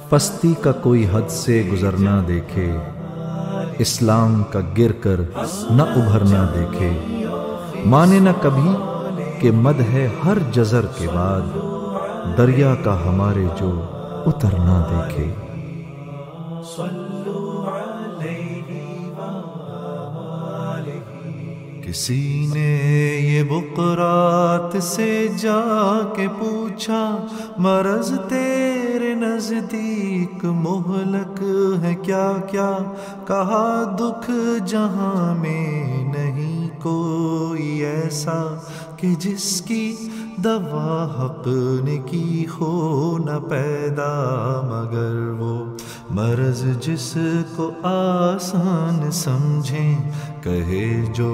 پستی کا کوئی حد سے گزرنا دیکھے، اسلام کا گر کر نہ ابھرنا دیکھے، مانے نہ کبھی کہ مد ہے ہر جزر کے بعد، دریا کا ہمارے جو اترنا دیکھے۔ کسی نے یہ بقرات سے جا کے پوچھا، مرض تیرے نزدیک مہلک ہے کیا کیا؟ کہا دکھ جہاں میں نہیں کوئی ایسا کہ جس کی دوا حق نے کی ہو نہ پیدا، مگر وہ مرض جس کو آسان سمجھیں، کہے جو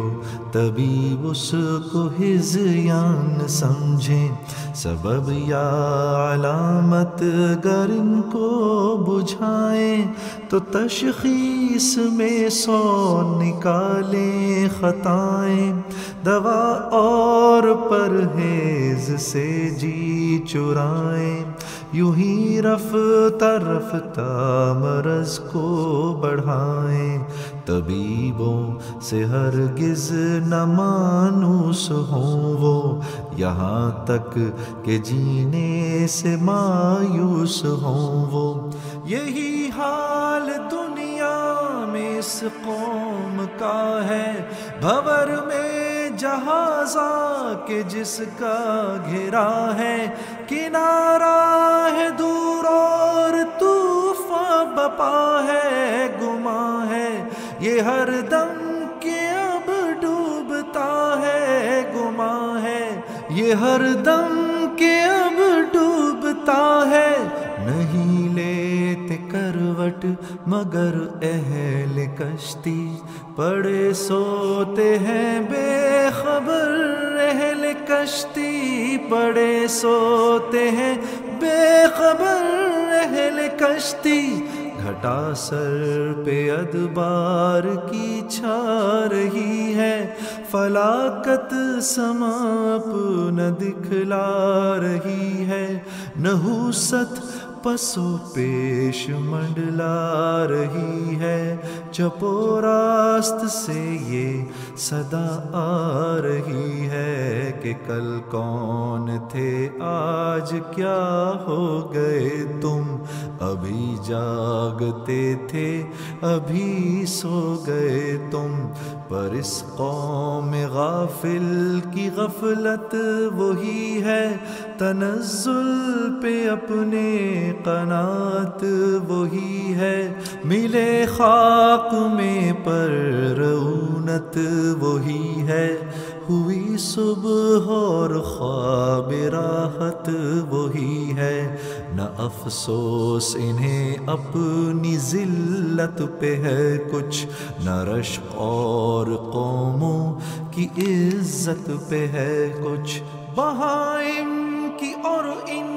طبیب اس کو ہذیان سمجھیں۔ سبب یا علامت گر ان کو بجھائیں تو تشخیص میں 100 نکالیں خطائیں، دوا اور پرہیز سے جی چرائیں، یوں ہی رفتہ رفتہ مرض کو بڑھائیں۔ طبیبوں سے ہرگز نہ مانوس ہوں وہ، یہاں تک کہ جینے سے مایوس ہوں وہ۔ یہی حال دنیا میں اس قوم کا ہے، بھور میں جہازا کہ جس کا گھرا ہے، کنارہ ہے دور اور طوفاں بپا ہے، گما ہے یہ ہر دم کہ اب ڈوبتا ہے، گما ہے یہ ہر دم کہ اب ڈوبتا ہے۔ نہیں لیتے کروٹ مگر اہل کشتی، پڑے سوتے ہیں بے خبر اہل کشتی، پڑے سوتے ہیں بے خبر اہل کشتی۔ گھٹا سر پہ ادبار کی چھا رہی ہے، فلاکت سما اپنا دکھلا رہی ہے، نحوست پسو پیش منڈلا رہی ہے، چپ و راست سے یہ صدا آ رہی ہے کہ کل کون تھے آج کیا ہو گئے تم، ابھی جاگتے تھے ابھی سو گئے تم۔ پر اس قوم غافل کی غفلت وہی ہے، تنزل پہ اپنے قناعت وہی ہے، ملے خاک میں پر رعونت وہی ہے، ہوئی صبح اور خواب راحت وہی ہے۔ نہ افسوس انہیں اپنی ذلت پہ ہے کچھ، نہ رشک اور قوموں کی عزت پہ ہے کچھ، بہائم کی اور ان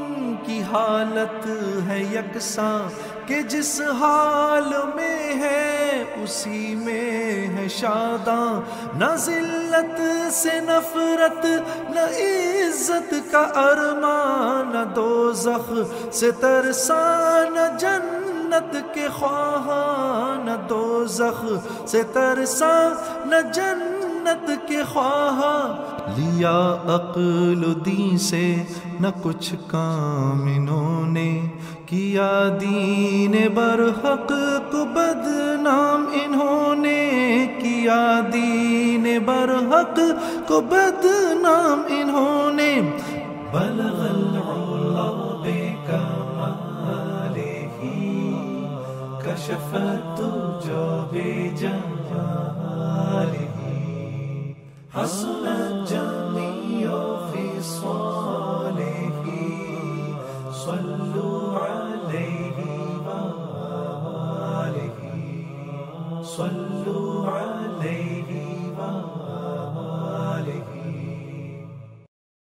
کی حالت ہے یکساں کہ جس حال میں ہے اسی میں ہے شاداں، نہ ذلت سے نفرت نہ عزت کا ارمان، نہ دوزخ سے ترساں نہ جنت کے خواہاں، نہ دوزخ سے ترساں نہ جنت کے خواہاں۔ لیا عقل و دین سے نہ کچھ کام انہوں نے، کیا دین برحق کو بدنام انہوں نے، کیا دین برحق کو بدنام انہوں نے۔ بلغ العلا بکمالہ کشف الدجى بجمالہ، حسنت جميع خصاله، صلوا عليه وآله، صلوا عليه